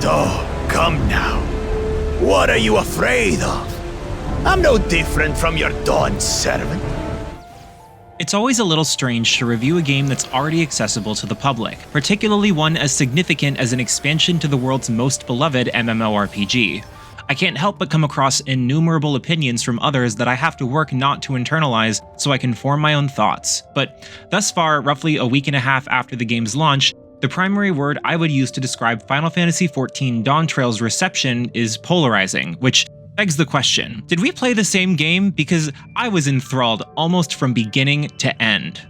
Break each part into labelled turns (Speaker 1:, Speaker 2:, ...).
Speaker 1: Oh, come now. What are you afraid of? I'm no different from your Dawn servant.
Speaker 2: It's always a little strange to review a game that's already accessible to the public, particularly one as significant as an expansion to the world's most beloved MMORPG. I can't help but come across innumerable opinions from others that I have to work not to internalize so I can form my own thoughts. But thus far, roughly a week and a half after the game's launch, the primary word I would use to describe Final Fantasy XIV Dawntrail's reception is polarizing, which begs the question, did we play the same game? Because I was enthralled almost from beginning to end.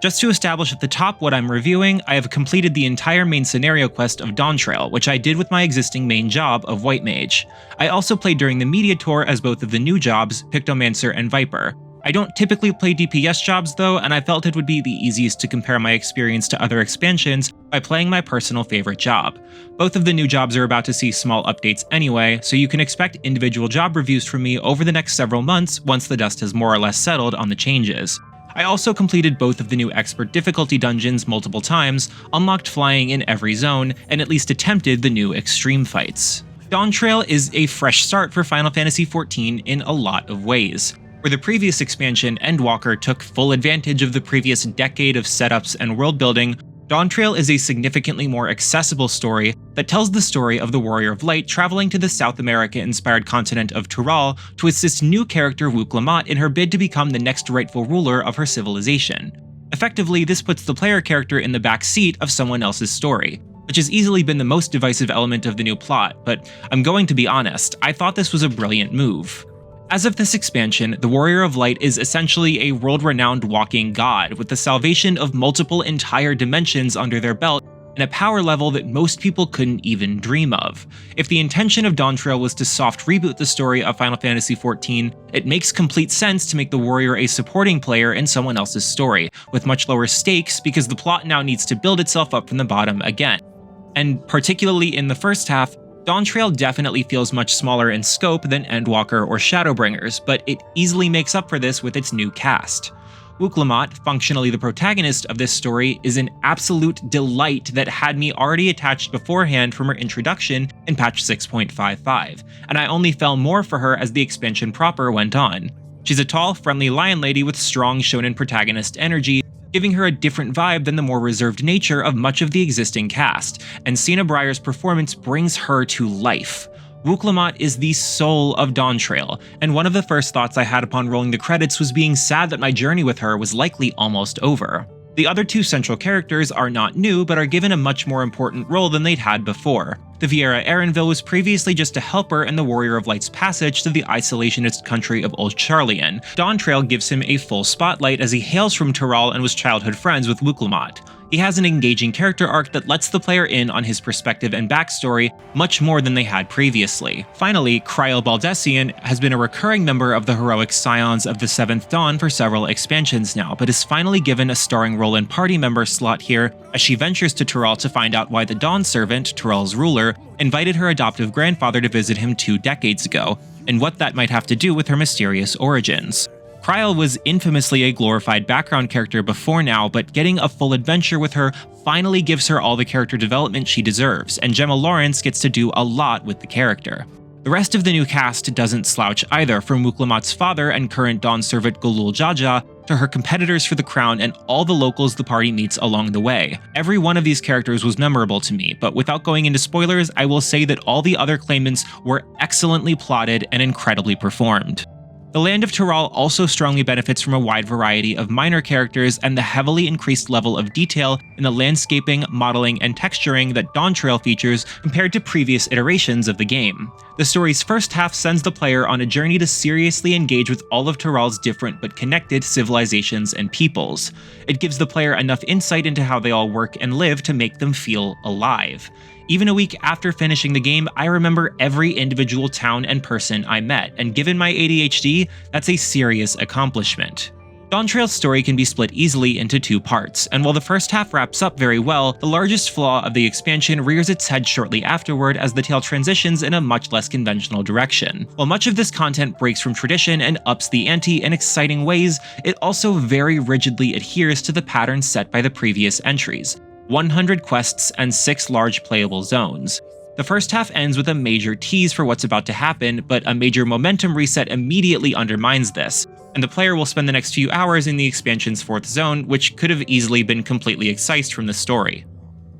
Speaker 2: Just to establish at the top what I'm reviewing, I have completed the entire main scenario quest of Dawntrail, which I did with my existing main job of White Mage. I also played during the media tour as both of the new jobs, Pictomancer and Viper. I don't typically play DPS jobs though, and I felt it would be the easiest to compare my experience to other expansions by playing my personal favorite job. Both of the new jobs are about to see small updates anyway, so you can expect individual job reviews from me over the next several months once the dust has more or less settled on the changes. I also completed both of the new expert difficulty dungeons multiple times, unlocked flying in every zone, and at least attempted the new extreme fights. Dawntrail is a fresh start for Final Fantasy XIV in a lot of ways. Where the previous expansion, Endwalker, took full advantage of the previous decade of setups and world building, Dawntrail is a significantly more accessible story that tells the story of the Warrior of Light traveling to the South America-inspired continent of Tural to assist new character Wuk Lamat in her bid to become the next rightful ruler of her civilization. Effectively, this puts the player character in the back seat of someone else's story, which has easily been the most divisive element of the new plot, but I'm going to be honest, I thought this was a brilliant move. As of this expansion, the Warrior of Light is essentially a world-renowned walking god, with the salvation of multiple entire dimensions under their belt and a power level that most people couldn't even dream of. If the intention of Dawntrail was to soft reboot the story of Final Fantasy XIV, it makes complete sense to make the warrior a supporting player in someone else's story, with much lower stakes because the plot now needs to build itself up from the bottom again. And particularly in the first half, Dawntrail definitely feels much smaller in scope than Endwalker or Shadowbringers, but it easily makes up for this with its new cast. Wuk Lamat, functionally the protagonist of this story, is an absolute delight that had me already attached beforehand from her introduction in patch 6.55, and I only fell more for her as the expansion proper went on. She's a tall, friendly lion lady with strong shonen protagonist energy, giving her a different vibe than the more reserved nature of much of the existing cast, and Sienna Breyer's performance brings her to life. Wuk Lamat is the soul of Dawntrail, and one of the first thoughts I had upon rolling the credits was being sad that my journey with her was likely almost over. The other two central characters are not new, but are given a much more important role than they'd had before. The Viera Erenville was previously just a helper in the Warrior of Light's passage to the isolationist country of Old Charlian. Dawntrail gives him a full spotlight as he hails from Tural and was childhood friends with Wuk Lamat. He has an engaging character arc that lets the player in on his perspective and backstory much more than they had previously. Finally, Cryle Baldessian has been a recurring member of the heroic Scions of the Seventh Dawn for several expansions now, but is finally given a starring role and party member slot here as she ventures to Tural to find out why the Dawn Servant, Tural's ruler, invited her adoptive grandfather to visit him 2 decades ago, and what that might have to do with her mysterious origins. Cryle was infamously a glorified background character before now, but getting a full adventure with her finally gives her all the character development she deserves, and Gemma Lawrence gets to do a lot with the character. The rest of the new cast doesn't slouch either, from Wuk Lamat's father and current Dawn servant Gulul Jaja to her competitors for the crown and all the locals the party meets along the way. Every one of these characters was memorable to me, but without going into spoilers, I will say that all the other claimants were excellently plotted and incredibly performed. The land of Tural also strongly benefits from a wide variety of minor characters and the heavily increased level of detail in the landscaping, modeling, and texturing that Dawntrail features compared to previous iterations of the game. The story's first half sends the player on a journey to seriously engage with all of Tural's different but connected civilizations and peoples. It gives the player enough insight into how they all work and live to make them feel alive. Even a week after finishing the game, I remember every individual town and person I met, and given my ADHD, that's a serious accomplishment. Dawntrail's story can be split easily into two parts, and while the first half wraps up very well, the largest flaw of the expansion rears its head shortly afterward as the tale transitions in a much less conventional direction. While much of this content breaks from tradition and ups the ante in exciting ways, it also very rigidly adheres to the pattern set by the previous entries: 100 quests and 6 large playable zones. The first half ends with a major tease for what's about to happen, but a major momentum reset immediately undermines this, and the player will spend the next few hours in the expansion's 4th zone, which could have easily been completely excised from the story.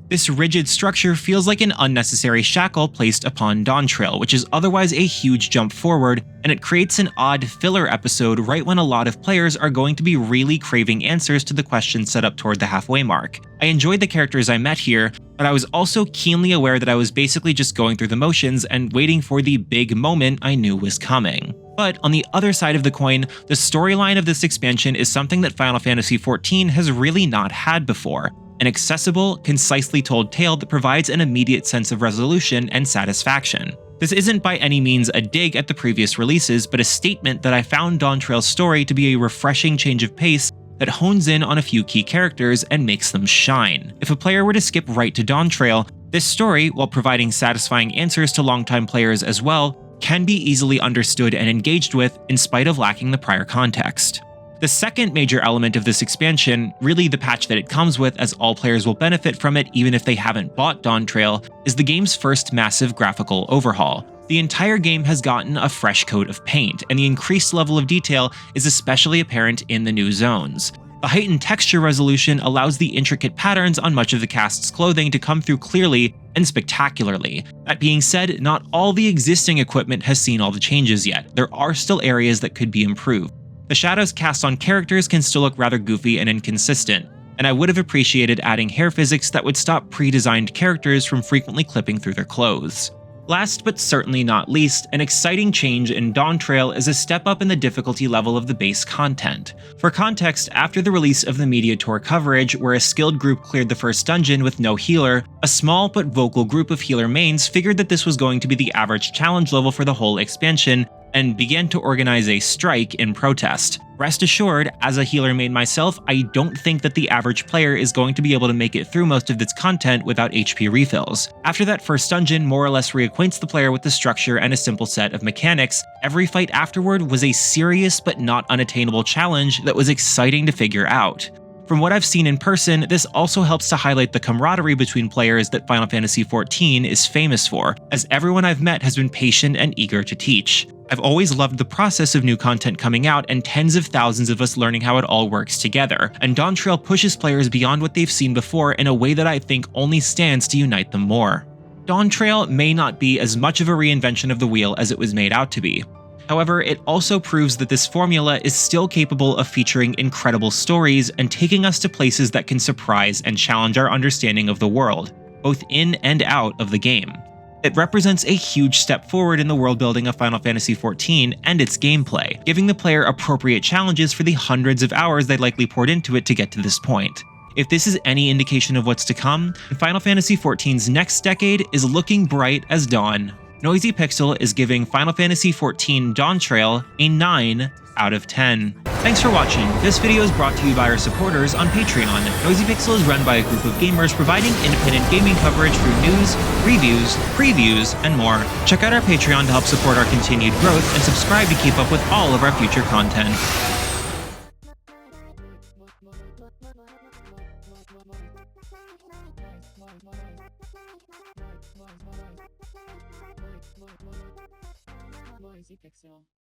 Speaker 2: This rigid structure feels like an unnecessary shackle placed upon Dawntrail, which is otherwise a huge jump forward, and it creates an odd filler episode right when a lot of players are going to be really craving answers to the questions set up toward the halfway mark. I enjoyed the characters I met here, but I was also keenly aware that I was basically just going through the motions and waiting for the big moment I knew was coming. But on the other side of the coin, the storyline of this expansion is something that Final Fantasy XIV has really not had before: an accessible, concisely told tale that provides an immediate sense of resolution and satisfaction. This isn't by any means a dig at the previous releases, but a statement that I found Dawntrail's story to be a refreshing change of pace that hones in on a few key characters and makes them shine. If a player were to skip right to Dawntrail, this story, while providing satisfying answers to longtime players as well, can be easily understood and engaged with in spite of lacking the prior context. The second major element of this expansion, really the patch that it comes with as all players will benefit from it even if they haven't bought Dawntrail, is the game's first massive graphical overhaul. The entire game has gotten a fresh coat of paint, and the increased level of detail is especially apparent in the new zones. The heightened texture resolution allows the intricate patterns on much of the cast's clothing to come through clearly and spectacularly. That being said, not all the existing equipment has seen all the changes yet. There are still areas that could be improved. The shadows cast on characters can still look rather goofy and inconsistent, and I would have appreciated adding hair physics that would stop pre-designed characters from frequently clipping through their clothes. Last but certainly not least, an exciting change in Dawntrail is a step up in the difficulty level of the base content. For context, after the release of the Media Tour coverage, where a skilled group cleared the first dungeon with no healer, a small but vocal group of healer mains figured that this was going to be the average challenge level for the whole expansion, and began to organize a strike in protest. Rest assured, as a healer main myself, I don't think that the average player is going to be able to make it through most of its content without HP refills. After that first dungeon more or less reacquaints the player with the structure and a simple set of mechanics, every fight afterward was a serious but not unattainable challenge that was exciting to figure out. From what I've seen in person, this also helps to highlight the camaraderie between players that Final Fantasy XIV is famous for, as everyone I've met has been patient and eager to teach. I've always loved the process of new content coming out and tens of thousands of us learning how it all works together, and Dawntrail pushes players beyond what they've seen before in a way that I think only stands to unite them more. Dawntrail may not be as much of a reinvention of the wheel as it was made out to be. However, it also proves that this formula is still capable of featuring incredible stories and taking us to places that can surprise and challenge our understanding of the world, both in and out of the game. It represents a huge step forward in the world building of Final Fantasy XIV and its gameplay, giving the player appropriate challenges for the hundreds of hours they likely poured into it to get to this point. If this is any indication of what's to come, Final Fantasy XIV's next decade is looking bright as dawn. Noisy Pixel is giving Final Fantasy XIV Dawntrail a 9 out of 10. Thanks for watching. This video is brought to you by our supporters on Patreon. Noisy Pixel is run by a group of gamers providing independent gaming coverage through news, reviews, previews, and more. Check out our Patreon to help support our continued growth and subscribe to keep up with all of our future content.
Speaker 3: Noisy Pixel.